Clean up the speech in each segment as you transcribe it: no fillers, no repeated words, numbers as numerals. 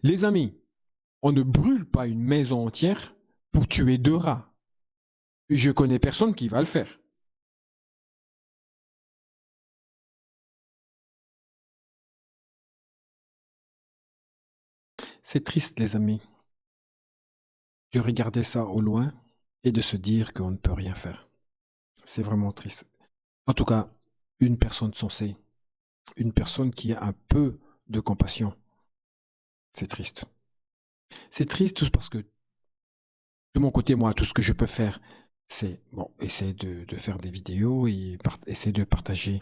Les amis, on ne brûle pas une maison entière pour tuer 2 rats. Je connais personne qui va le faire. C'est triste, les amis, de regarder ça au loin et de se dire qu'on ne peut rien faire. C'est vraiment triste. En tout cas, une personne sensée, une personne qui a un peu de compassion, c'est triste. C'est triste tout parce que de mon côté, moi, tout ce que je peux faire, c'est bon, essayer de faire des vidéos et essayer de partager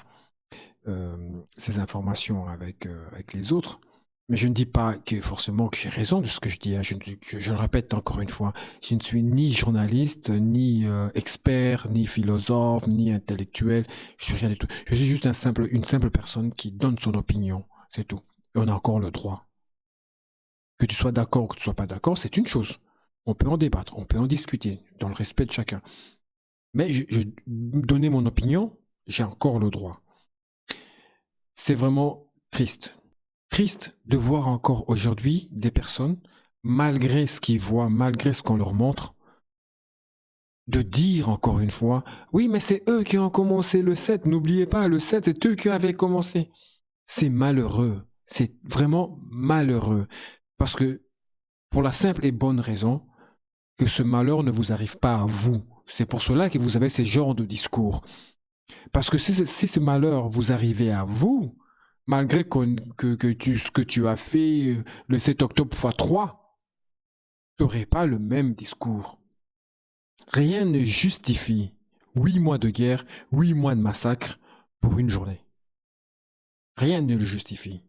ces informations avec les autres. Mais je ne dis pas que forcément que j'ai raison de ce que je dis, hein. Je le répète encore une fois, je ne suis ni journaliste, ni expert, ni philosophe, ni intellectuel. Je suis rien du tout. Je suis juste une simple personne qui donne son opinion. C'est tout. Et on a encore le droit. Que tu sois d'accord ou que tu sois pas d'accord, c'est une chose. On peut en débattre, on peut en discuter, dans le respect de chacun. Mais donner mon opinion, j'ai encore le droit. C'est vraiment triste. Triste de voir encore aujourd'hui des personnes, malgré ce qu'ils voient, malgré ce qu'on leur montre, de dire encore une fois, oui, mais c'est eux qui ont commencé le 7. N'oubliez pas, le 7, c'est eux qui avaient commencé. C'est malheureux. C'est vraiment malheureux. Parce que, pour la simple et bonne raison, que ce malheur ne vous arrive pas à vous. C'est pour cela que vous avez ce genre de discours. Parce que si ce malheur vous arrivait à vous, malgré ce que tu as fait le 7 octobre fois 3, tu n'aurais pas le même discours. Rien ne justifie 8 mois de guerre, 8 mois de massacre pour une journée. Rien ne le justifie.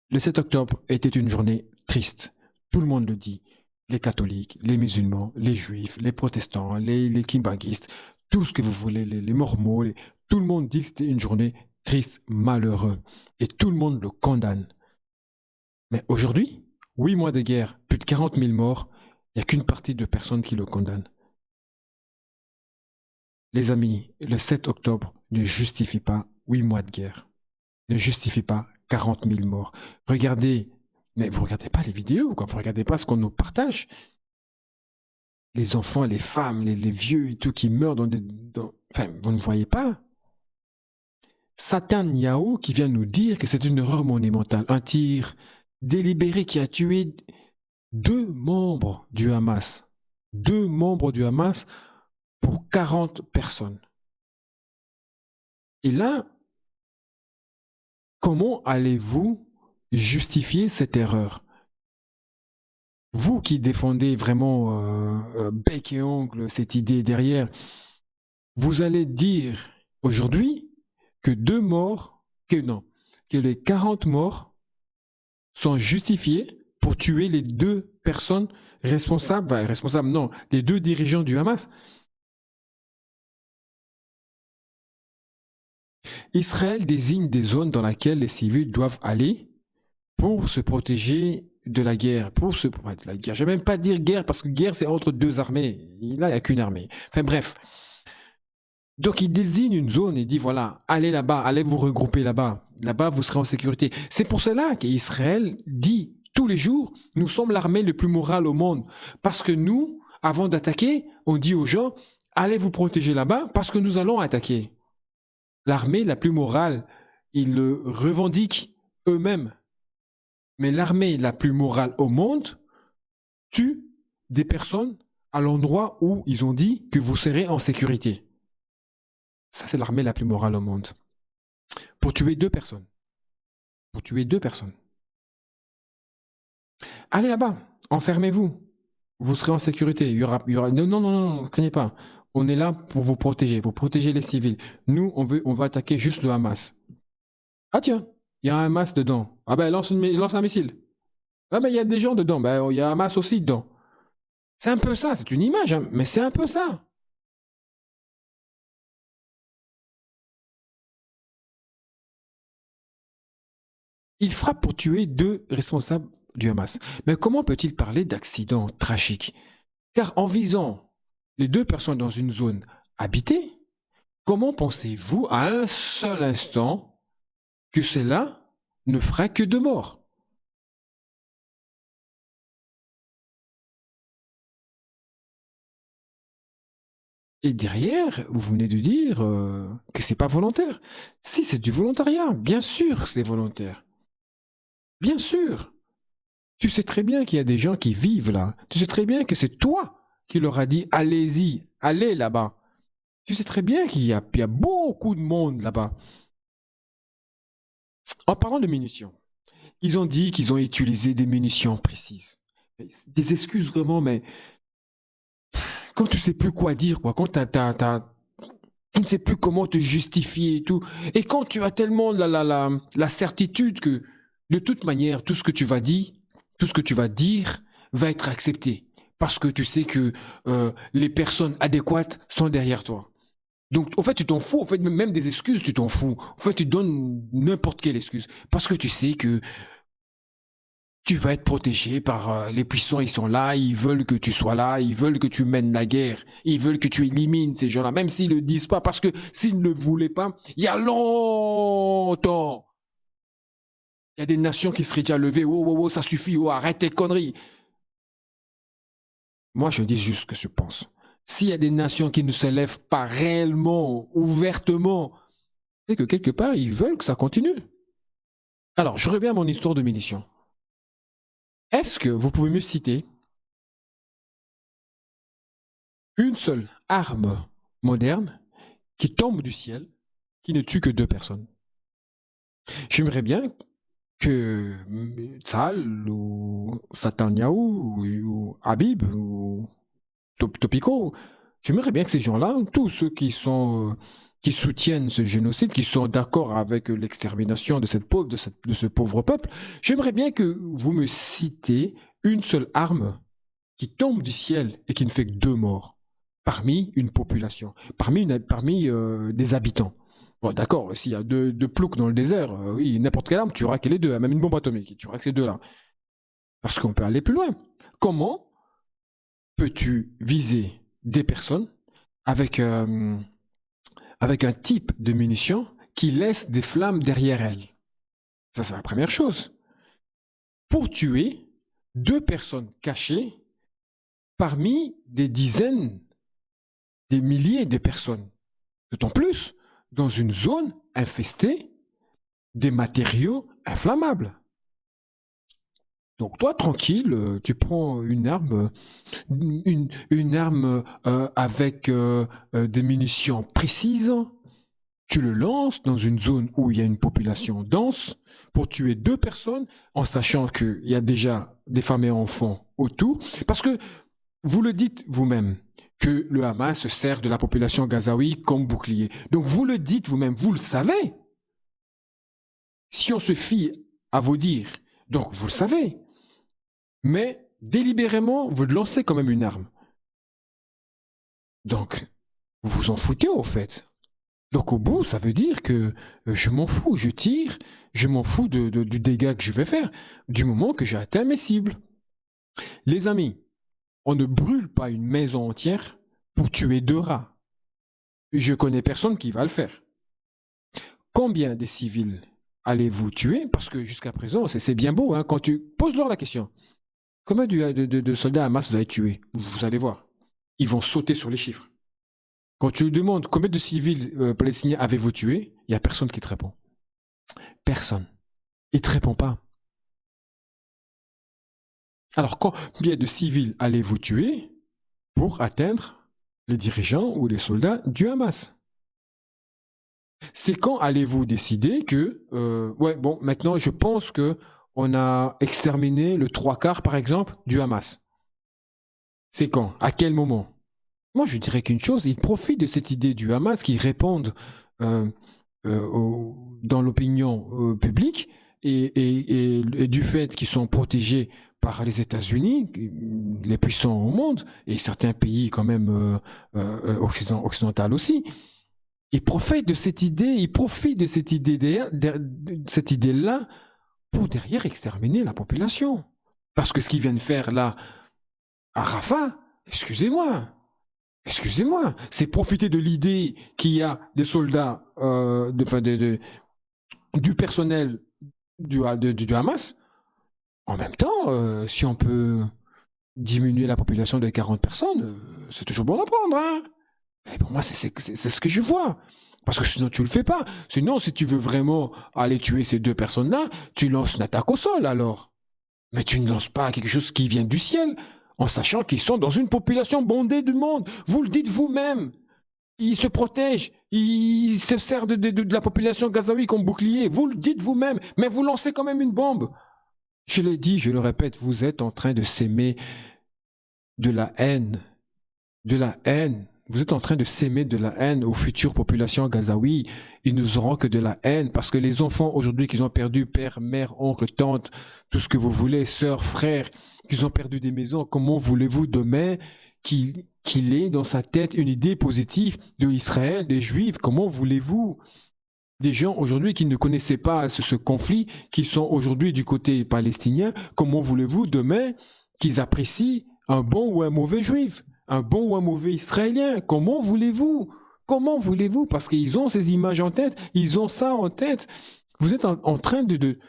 Le 7 octobre était une journée triste. Tout le monde le dit. Les catholiques, les musulmans, les juifs, les protestants, les kimbanguistes, tout ce que vous voulez, les mormons, tout le monde dit que c'était une journée triste, malheureuse. Et tout le monde le condamne. Mais aujourd'hui, 8 mois de guerre, plus de 40 000 morts, il n'y a qu'une partie de personnes qui le condamnent. Les amis, le 7 octobre ne justifie pas 8 mois de guerre. Ne justifie pas 40 000 morts. Regardez, mais vous regardez pas les vidéos, quoi. Vous regardez pas ce qu'on nous partage. Les enfants, les femmes, les vieux et tout qui meurent enfin, vous ne voyez pas. Satan Yahoo qui vient nous dire que c'est une erreur monumentale, un tir délibéré qui a tué 2 membres du Hamas. 2 membres du Hamas pour 40 personnes. Et là, comment allez-vous justifier cette erreur? Vous qui défendez vraiment bec et ongle cette idée derrière, vous allez dire aujourd'hui que 2 morts, que les 40 morts sont justifiés pour tuer les 2 personnes responsables, non, les 2 dirigeants du Hamas. Israël désigne des zones dans lesquelles les civils doivent aller pour se protéger de la guerre, de la guerre. Je vais même pas dire guerre parce que guerre c'est entre 2 armées. Là, il n'y a qu'une armée. Enfin bref. Donc il désigne une zone et dit voilà, allez là-bas, allez vous regrouper là-bas. Là-bas, vous serez en sécurité. C'est pour cela qu'Israël dit tous les jours, nous sommes l'armée la plus morale au monde. Parce que nous, avant d'attaquer, on dit aux gens, allez vous protéger là-bas parce que nous allons attaquer. L'armée la plus morale, ils le revendiquent eux-mêmes. Mais l'armée la plus morale au monde tue des personnes à l'endroit où ils ont dit que vous serez en sécurité. Ça, c'est l'armée la plus morale au monde. Pour tuer 2 personnes. Pour tuer 2 personnes. Allez là-bas, enfermez-vous. Vous serez en sécurité. Il y aura... Non, ne craignez pas. On est là pour vous protéger les civils. Nous, on va attaquer juste le Hamas. Ah tiens, il y a un Hamas dedans. Ah ben, lance un missile. Ah ben, il y a des gens dedans. Ben, il y a un Hamas aussi dedans. C'est un peu ça, c'est une image, hein, mais c'est un peu ça. Il frappe pour tuer 2 responsables du Hamas. Mais comment peut-il parler d'accident tragique? Car en visant les 2 personnes dans une zone habitée, comment pensez-vous à un seul instant que cela ne fera que 2 morts? Et derrière, vous venez de dire que c'est pas volontaire. Si c'est du volontariat, bien sûr que c'est volontaire. Bien sûr. Tu sais très bien qu'il y a des gens qui vivent là. Tu sais très bien que c'est toi qui leur a dit allez-y, allez là-bas. Tu sais très bien qu'il y a beaucoup de monde là-bas. En parlant de munitions, ils ont dit qu'ils ont utilisé des munitions précises. Des excuses vraiment, mais quand tu sais plus quoi dire, quoi, quand tu ne sais plus comment te justifier et tout, et quand tu as tellement la certitude que de toute manière, tout ce que tu vas dire, tout ce que tu vas dire va être accepté, parce que tu sais que les personnes adéquates sont derrière toi. Donc, en fait, tu t'en fous. En fait, même des excuses, tu t'en fous. En fait, tu donnes n'importe quelle excuse. Parce que tu sais que tu vas être protégé par les puissants, ils sont là, ils veulent que tu sois là, ils veulent que tu mènes la guerre, ils veulent que tu élimines ces gens-là, même s'ils ne le disent pas, parce que s'ils ne le voulaient pas, il y a longtemps, il y a des nations qui seraient déjà levées, oh, oh, oh, ça suffit, oh, arrête tes conneries. Moi, je dis juste ce que je pense. S'il y a des nations qui ne se lèvent pas réellement, ouvertement, c'est que quelque part, ils veulent que ça continue. Alors, je reviens à mon histoire de munitions. Est-ce que vous pouvez me citer une seule arme moderne qui tombe du ciel, qui ne tue que 2 personnes? J'aimerais bien que Sal ou Satanyahu ou Habib ou Topico, j'aimerais bien que ces gens-là, tous ceux qui soutiennent ce génocide, qui sont d'accord avec l'extermination de de ce pauvre peuple, j'aimerais bien que vous me citez une seule arme qui tombe du ciel et qui ne fait que 2 morts parmi une population, parmi des habitants. Bon, d'accord, s'il y a deux ploucs dans le désert, oui, n'importe quelle arme, tu auras que les deux, hein, même une bombe atomique, tu auras que ces deux-là. Parce qu'on peut aller plus loin. Comment peux-tu viser des personnes avec, avec un type de munition qui laisse des flammes derrière elles? Ça, c'est la première chose. Pour tuer 2 personnes cachées parmi des dizaines, des milliers de personnes. D'autant plus dans une zone infestée des matériaux inflammables. Donc toi, tranquille, tu prends une arme avec des munitions précises, tu le lances dans une zone où il y a une population dense pour tuer 2 personnes en sachant qu'il y a déjà des femmes et enfants autour. Parce que vous le dites vous-même que le Hamas se sert de la population gazaoui comme bouclier. Donc vous le dites vous-même, vous le savez. Si on se fie à vos dires, donc vous le savez. Mais délibérément, vous lancez quand même une arme. Donc, vous vous en foutez au fait. Donc au bout, ça veut dire que je m'en fous, je tire, je m'en fous du dégât que je vais faire, du moment que j'ai atteint mes cibles. Les amis, on ne brûle pas une maison entière pour tuer 2 rats. Je connais personne qui va le faire. Combien de civils allez-vous tuer? Parce que jusqu'à présent, c'est bien beau, hein, quand tu poses-leur la question. Combien de soldats Hamas vous avez tués? Vous allez voir. Ils vont sauter sur les chiffres. Quand tu lui demandes combien de civils palestiniens avez-vous tués, il n'y a personne qui te répond. Personne. Il ne te répond pas. Alors combien de civils allez-vous tuer pour atteindre les dirigeants ou les soldats du Hamas? C'est quand allez-vous décider que, ouais, bon, maintenant je pense que on a exterminé le 3/4, par exemple, du Hamas. C'est quand? À quel moment? Moi, je dirais qu'une chose, ils profitent de cette idée du Hamas qui répondent euh, dans l'opinion publique et du fait qu'ils sont protégés par les États-Unis, les puissants au monde, et certains pays quand même occidentaux aussi. Ils profitent de cette idée, cette idée-là pour derrière exterminer la population. Parce que ce qu'ils viennent faire là, à Rafah, excusez-moi, c'est profiter de l'idée qu'il y a des soldats, du personnel du Hamas. En même temps, si on peut diminuer la population de 40 personnes, c'est toujours bon à prendre. Hein. Et pour moi, c'est ce que je vois. Parce que sinon, tu le fais pas. Sinon, si tu veux vraiment aller tuer ces deux personnes-là, tu lances une attaque au sol alors. Mais tu ne lances pas quelque chose qui vient du ciel, en sachant qu'ils sont dans une population bondée du monde. Vous le dites vous-même. Ils se protègent. Ils se servent de la population gazaoui comme bouclier. Vous le dites vous-même. Mais vous lancez quand même une bombe. Je l'ai dit, je le répète, vous êtes en train de s'aimer de la haine. De la haine. Vous êtes en train de s'aimer de la haine aux futures populations gazaouis. Ils nous auront que de la haine parce que les enfants aujourd'hui qu'ils ont perdu père, mère, oncle, tante, tout ce que vous voulez, sœurs, frères, qu'ils ont perdu des maisons, comment voulez-vous demain qu'il ait dans sa tête une idée positive de Israël, des Juifs? Comment voulez-vous des gens aujourd'hui qui ne connaissaient pas ce conflit, qui sont aujourd'hui du côté palestinien, comment voulez-vous demain qu'ils apprécient un bon ou un mauvais juif, un bon ou un mauvais israélien? Comment voulez-vous? Comment voulez-vous? Parce qu'ils ont ces images en tête, ils ont ça en tête. Vous êtes en train de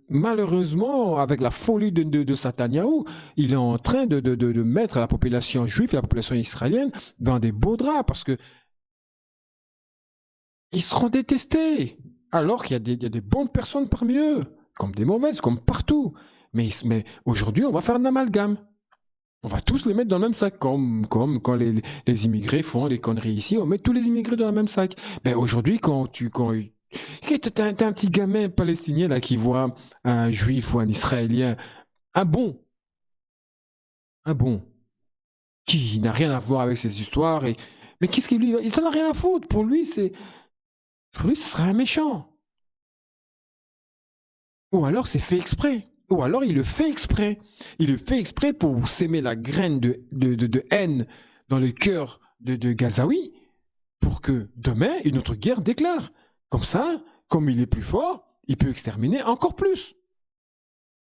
malheureusement, avec la folie de Sataniaou, il est en train de mettre la population juive et la population israélienne dans des beaux draps parce que ils seront détestés. Alors qu'il y a des bonnes personnes parmi eux, comme des mauvaises, comme partout. Mais aujourd'hui, on va faire un amalgame. On va tous les mettre dans le même sac, comme quand les immigrés font des conneries ici, on met tous les immigrés dans le même sac. Mais aujourd'hui, t'as un petit gamin palestinien là qui voit un juif ou un israélien, un bon, un bon, qui n'a rien à voir avec ces histoires, mais qu'est-ce qu'il lui, ça n'a rien à foutre. Pour lui, ce serait un méchant. Ou alors c'est fait exprès. Ou alors il le fait exprès. Il le fait exprès pour s'aimer la graine de haine dans le cœur de Gazaoui pour que demain, une autre guerre déclare. Comme ça, comme il est plus fort, il peut exterminer encore plus.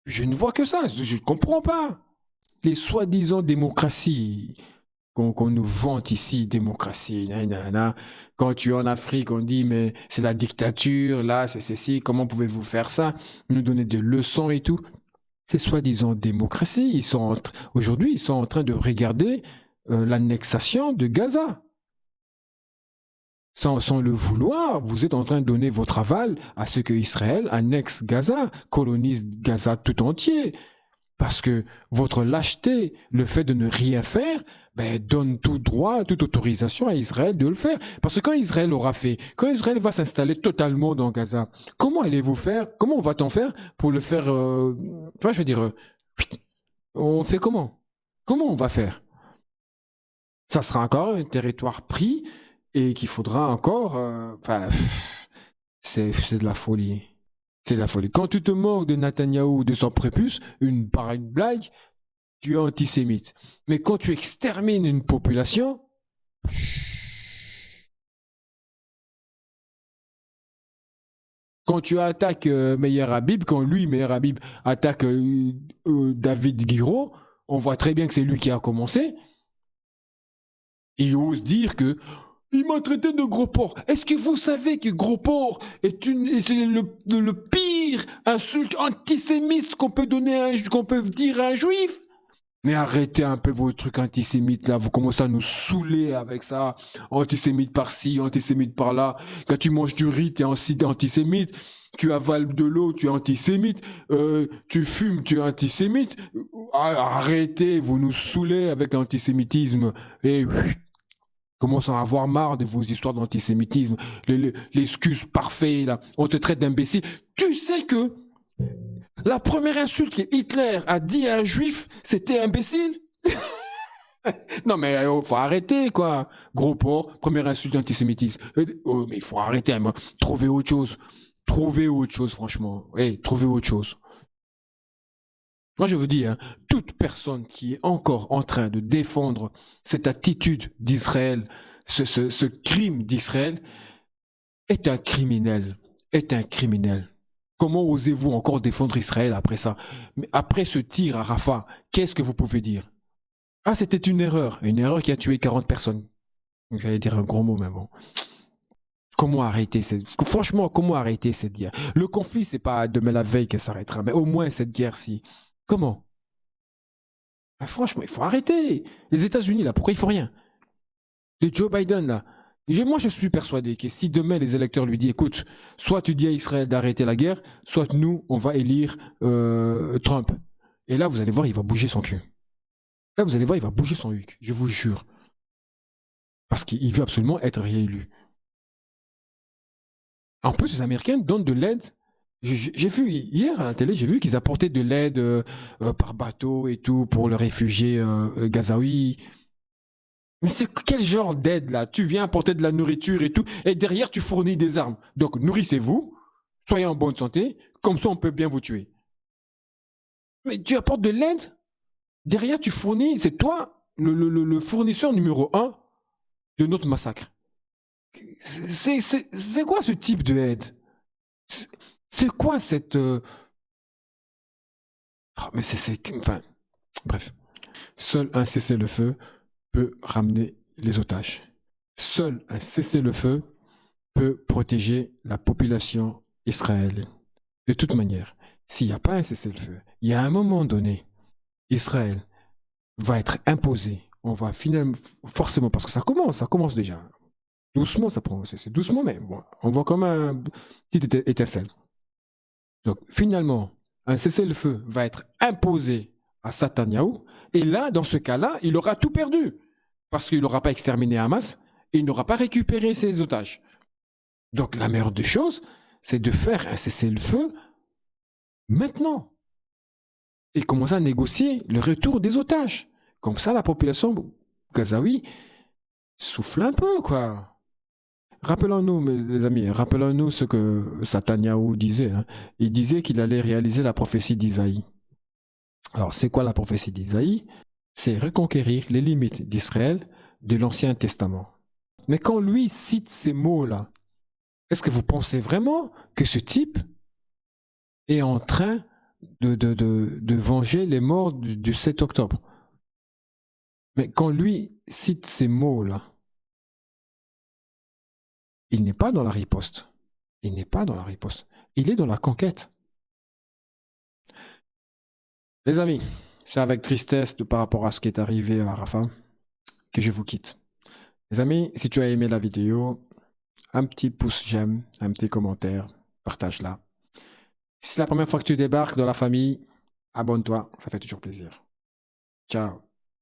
Je ne vois que ça. Je ne comprends pas. Les soi-disant démocraties qu'on nous vante ici, démocratie, nanana. Quand tu es en Afrique, on dit, mais c'est la dictature, là, c'est ceci, comment pouvez-vous faire ça? Nous donner des leçons et tout. C'est soi-disant démocratie. Aujourd'hui, ils sont en train de regarder l'annexation de Gaza. Sans le vouloir, vous êtes en train de donner votre aval à ce que Israël annexe Gaza, colonise Gaza tout entier. Parce que votre lâcheté, le fait de ne rien faire, donne tout droit, toute autorisation à Israël de le faire. Parce que quand Israël aura fait, quand Israël va s'installer totalement dans Gaza, comment allez-vous faire? Comment va-t-on faire pour le faire je veux dire, on fait comment? Comment on va faire? Ça sera encore un territoire pris et qu'il faudra encore... c'est de la folie. C'est de la folie. Quand tu te moques de Netanyahou, de son prépuce, par une blague, tu es antisémite. Mais quand tu extermines une population, quand tu attaques Meyer Habib, quand lui, Meyer Habib, attaque David Guiraud, on voit très bien que c'est lui qui a commencé. Il ose dire que il m'a traité de gros porc. Est-ce que vous savez que gros porc c'est le pire insulte antisémite qu'on peut dire à un juif? Mais arrêtez un peu vos trucs antisémites là, vous commencez à nous saouler avec ça. Antisémite par-ci, antisémite par-là. Quand tu manges du riz, t'es antisémite. Tu avales de l'eau, tu es antisémite. Tu fumes, tu es antisémite. Arrêtez, vous nous saoulez avec l'antisémitisme. Et commence à avoir marre de vos histoires d'antisémitisme. L'excuse parfaite là. On te traite d'imbécile. Tu sais que la première insulte que Hitler a dit à un juif, c'était imbécile. Non mais faut arrêter quoi. Gros porc, première insulte d'antisémitisme. Mais il faut arrêter. Hein, trouver autre chose. Trouver autre chose franchement. Trouver autre chose. Moi je vous dis, hein, toute personne qui est encore en train de défendre cette attitude d'Israël, ce crime d'Israël, est un criminel. Est un criminel. Comment osez-vous encore défendre Israël après ça? Mais après ce tir à Rafah, qu'est-ce que vous pouvez dire? Ah, c'était une erreur qui a tué 40 personnes. J'allais dire un gros mot, mais bon. Franchement, comment arrêter cette guerre? Le conflit, c'est pas demain la veille qu'elle s'arrêtera, mais au moins cette guerre-ci. Comment? Ah, franchement, il faut arrêter. Les États-Unis, là, pourquoi ils font rien? Les Joe Biden, là. Moi, je suis persuadé que si demain les électeurs lui disent, écoute, soit tu dis à Israël d'arrêter la guerre, soit nous, on va élire Trump. Et là, vous allez voir, il va bouger son cul. Là, vous allez voir, il va bouger son huc, je vous jure. Parce qu'il veut absolument être réélu. En plus, les Américains donnent de l'aide. J'ai vu hier à la télé, j'ai vu qu'ils apportaient de l'aide par bateau et tout pour les réfugiés gazaouis. Mais c'est quel genre d'aide là? Tu viens apporter de la nourriture et tout, et derrière tu fournis des armes. Donc nourrissez-vous, soyez en bonne santé, comme ça on peut bien vous tuer. Mais tu apportes de l'aide, derrière tu fournis, c'est toi le fournisseur numéro un de notre massacre. C'est quoi ce type de aide? C'est quoi cette... Oh, mais enfin, bref. Seul un cessez-le-feu peut ramener les otages. Seul un cessez-le-feu peut protéger la population israélienne. De toute manière, s'il n'y a pas un cessez-le-feu, il y a un moment donné, Israël va être imposé. On va finalement, forcément, parce que ça commence déjà. Doucement, ça prend, c'est doucement, mais bon, on voit comme un petit étincelle. Donc, finalement, un cessez-le-feu va être imposé à Netanyahou, et là, dans ce cas-là, il aura tout perdu, parce qu'il n'aura pas exterminé Hamas, et il n'aura pas récupéré ses otages. Donc, la meilleure des choses, c'est de faire un cessez-le-feu maintenant, et commencer à négocier le retour des otages. Comme ça, la population gazaoui souffle un peu, quoi. Rappelons-nous, mes amis, rappelons-nous ce que Netanyahou disait. Hein. Il disait qu'il allait réaliser la prophétie d'Isaïe. Alors, c'est quoi la prophétie d'Isaïe? C'est reconquérir les limites d'Israël de l'Ancien Testament. Mais quand lui cite ces mots-là, est-ce que vous pensez vraiment que ce type est en train de venger les morts du 7 octobre? Mais quand lui cite ces mots-là, il n'est pas dans la riposte. Il n'est pas dans la riposte. Il est dans la conquête. Les amis, c'est avec tristesse par rapport à ce qui est arrivé à Rafah que je vous quitte. Les amis, si tu as aimé la vidéo, un petit pouce j'aime, un petit commentaire, partage-la. Si c'est la première fois que tu débarques dans la famille, abonne-toi, ça fait toujours plaisir. Ciao.